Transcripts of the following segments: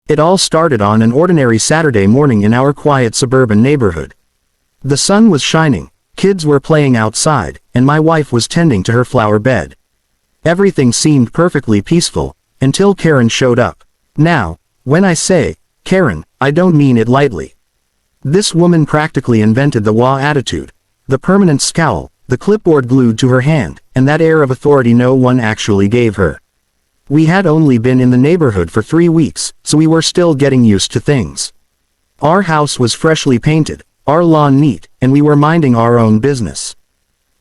It all started on an ordinary Saturday morning in our quiet suburban neighborhood. The sun was shining, kids were playing outside, and my wife was tending to her flower bed. Everything seemed perfectly peaceful, until Karen showed up. Now, when I say Karen, I don't mean it lightly. This woman practically invented the WA attitude, the permanent scowl, the clipboard glued to her hand, and that air of authority no one actually gave her. We had only been in the neighborhood for 3 weeks, so we were still getting used to things. Our house was freshly painted, our lawn neat, and we were minding our own business.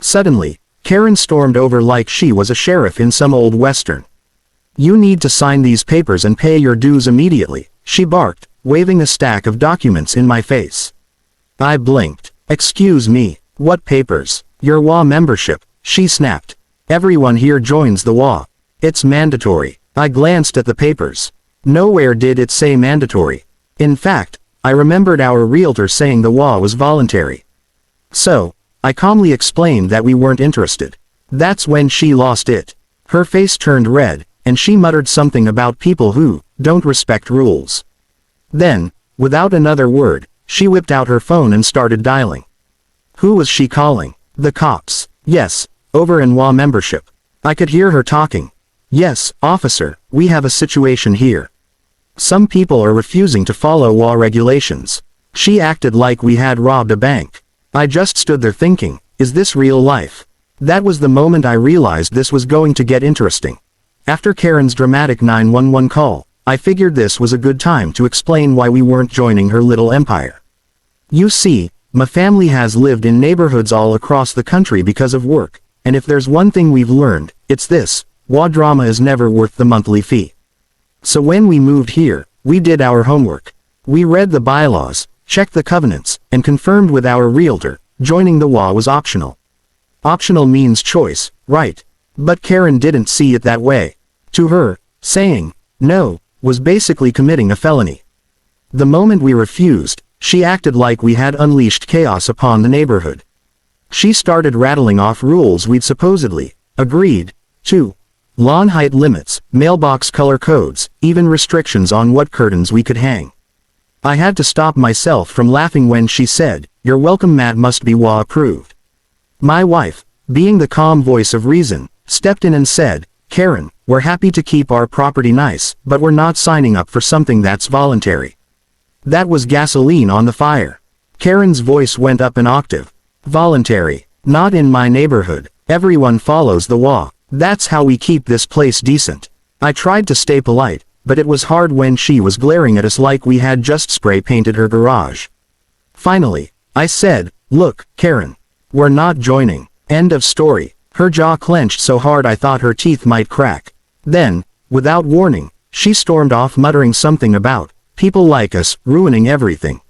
Suddenly, Karen stormed over like she was a sheriff in some old western. "You need to sign these papers and pay your dues immediately," she barked, waving a stack of documents in my face. I blinked. "Excuse me, what papers?" "Your WA membership," she snapped. "Everyone here joins the WA. It's mandatory." I glanced at the papers. Nowhere did it say mandatory. In fact, I remembered our realtor saying the WA was voluntary. So, I calmly explained that we weren't interested. That's when she lost it. Her face turned red, and she muttered something about people who don't respect rules. Then, without another word, she whipped out her phone and started dialing. Who was she calling? The cops. Yes, over in WA membership. I could hear her talking. "Yes, officer, we have a situation here. Some people are refusing to follow WA regulations." She acted like we had robbed a bank. I just stood there thinking, is this real life? That was the moment I realized this was going to get interesting. After Karen's dramatic 911 call, I figured this was a good time to explain why we weren't joining her little empire. You see, my family has lived in neighborhoods all across the country because of work, and if there's one thing we've learned, it's this: WA drama is never worth the monthly fee. So when we moved here, we did our homework. We read the bylaws, checked the covenants, and confirmed with our realtor, joining the WA was optional. Optional means choice, right? But Karen didn't see it that way. To her, saying no was basically committing a felony. The moment we refused, she acted like we had unleashed chaos upon the neighborhood. She started rattling off rules we'd supposedly agreed to. Lawn height limits, mailbox color codes, even restrictions on what curtains we could hang. I had to stop myself from laughing when she said, "Your welcome mat must be WA approved." My wife, being the calm voice of reason, stepped in and said, "Karen, we're happy to keep our property nice, but we're not signing up for something that's voluntary." That was gasoline on the fire. Karen's voice went up an octave. "Voluntary. Not in my neighborhood. Everyone follows the WA. That's how we keep this place decent." I tried to stay polite, but it was hard when she was glaring at us like we had just spray painted her garage. Finally, I said, "Look, Karen. We're not joining. End of story." Her jaw clenched so hard I thought her teeth might crack. Then, without warning, she stormed off muttering something about people like us ruining everything.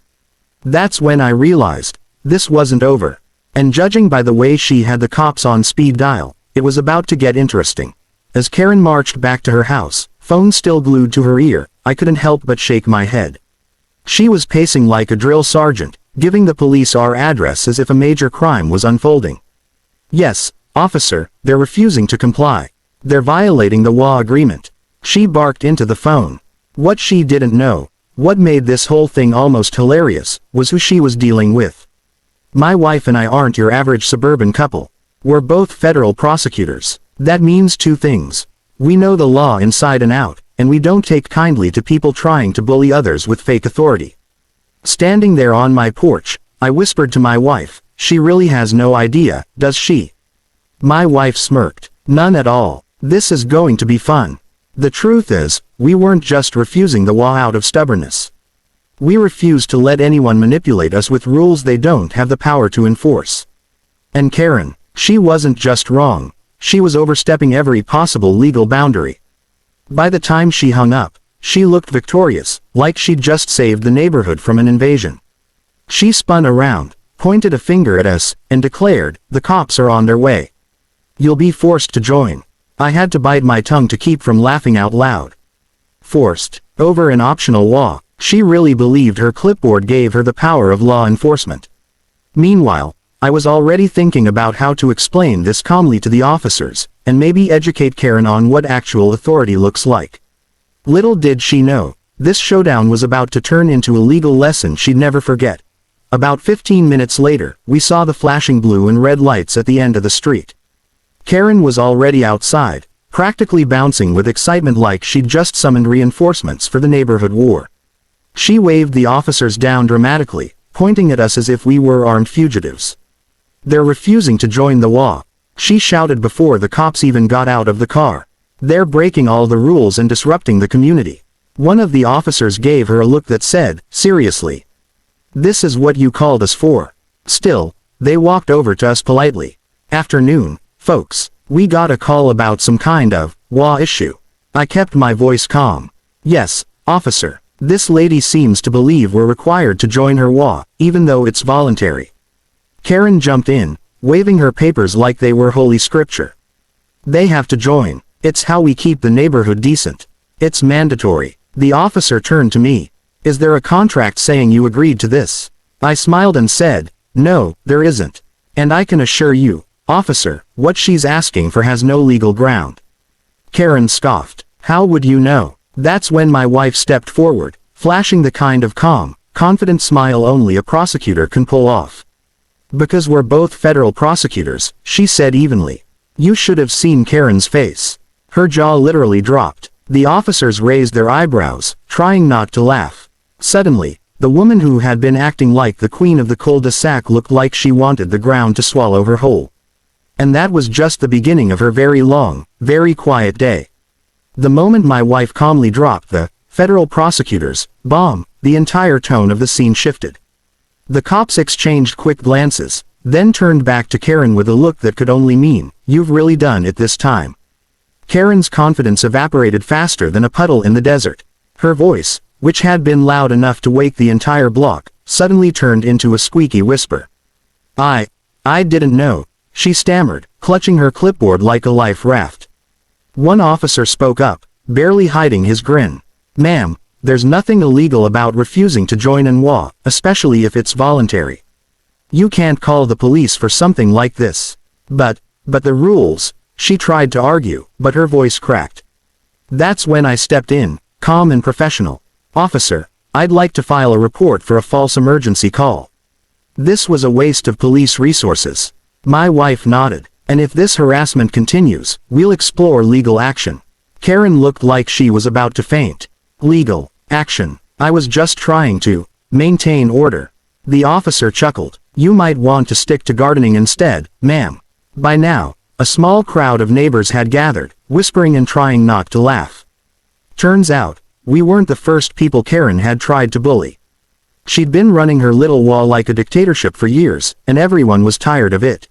That's when I realized this wasn't over. And judging by the way she had the cops on speed dial, it was about to get interesting. As Karen marched back to her house, phone still glued to her ear, I couldn't help but shake my head. She was pacing like a drill sergeant, giving the police our address as if a major crime was unfolding. "Yes, officer, they're refusing to comply. They're violating the WA agreement." She barked into the phone. What she didn't know, what made this whole thing almost hilarious, was who she was dealing with. My wife and I aren't your average suburban couple. We're both federal prosecutors. That means two things. We know the law inside and out, and we don't take kindly to people trying to bully others with fake authority. Standing there on my porch, I whispered to my wife, "She really has no idea, does she?" My wife smirked. "None at all. This is going to be fun." The truth is, we weren't just refusing the WA out of stubbornness. We refused to let anyone manipulate us with rules they don't have the power to enforce. And Karen, she wasn't just wrong, she was overstepping every possible legal boundary. By the time she hung up, she looked victorious, like she'd just saved the neighborhood from an invasion. She spun around, pointed a finger at us, and declared, "The cops are on their way. You'll be forced to join." I had to bite my tongue to keep from laughing out loud. Forced, over an optional WA. She really believed her clipboard gave her the power of law enforcement. Meanwhile, I was already thinking about how to explain this calmly to the officers, and maybe educate Karen on what actual authority looks like. Little did she know, This showdown was about to turn into a legal lesson she'd never forget. About 15 minutes later, we saw the flashing blue and red lights at the end of the street. Karen was already outside, practically bouncing with excitement like she'd just summoned reinforcements for the neighborhood war. She waved the officers down dramatically, pointing at us as if we were armed fugitives. "They're refusing to join the HOA," she shouted before the cops even got out of the car. "They're breaking all the rules and disrupting the community." One of the officers gave her a look that said, "Seriously? This is what you called us for?" Still, they walked over to us politely. "Afternoon, folks. We got a call about some kind of HOA issue." I kept my voice calm. "Yes, officer. This lady seems to believe we're required to join her HOA, even though it's voluntary." Karen jumped in, waving her papers like they were holy scripture. "They have to join. It's how we keep the neighborhood decent. It's mandatory." The officer turned to me. "Is there a contract saying you agreed to this?" I smiled and said, "No, there isn't. And I can assure you, officer, what she's asking for has no legal ground." Karen scoffed. "How would you know?" That's when my wife stepped forward, flashing the kind of calm, confident smile only a prosecutor can pull off. "Because we're both federal prosecutors," she said evenly. You should have seen Karen's face. Her jaw literally dropped. The officers raised their eyebrows, trying not to laugh. Suddenly, the woman who had been acting like the queen of the cul-de-sac looked like she wanted the ground to swallow her whole. And that was just the beginning of her very long, very quiet day. The moment my wife calmly dropped the "federal prosecutors" bomb, the entire tone of the scene shifted. The cops exchanged quick glances, then turned back to Karen with a look that could only mean, "You've really done it this time." Karen's confidence evaporated faster than a puddle in the desert. Her voice, which had been loud enough to wake the entire block, suddenly turned into a squeaky whisper. I didn't know," she stammered, clutching her clipboard like a life raft. One officer spoke up, barely hiding his grin. "Ma'am, there's nothing illegal about refusing to join an HOA, especially if it's voluntary. You can't call the police for something like this." But the rules," she tried to argue, but her voice cracked. That's when I stepped in, calm and professional. "Officer, I'd like to file a report for a false emergency call. This was a waste of police resources." My wife nodded. "And if this harassment continues, we'll explore legal action." Karen looked like she was about to faint. "Legal action? I was just trying to maintain order." The officer chuckled. "You might want to stick to gardening instead, ma'am." By now, a small crowd of neighbors had gathered, whispering and trying not to laugh. Turns out, we weren't the first people Karen had tried to bully. She'd been running her little HOA like a dictatorship for years, and everyone was tired of it.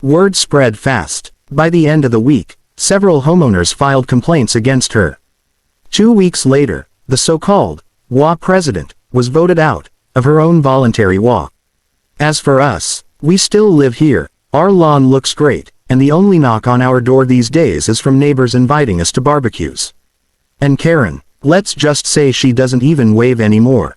Word spread fast. By the end of the week, several homeowners filed complaints against her. 2 weeks later, the so-called HOA president was voted out of her own voluntary HOA. As for us, we still live here. Our lawn looks great, and the only knock on our door these days is from neighbors inviting us to barbecues. And Karen, let's just say she doesn't even wave anymore.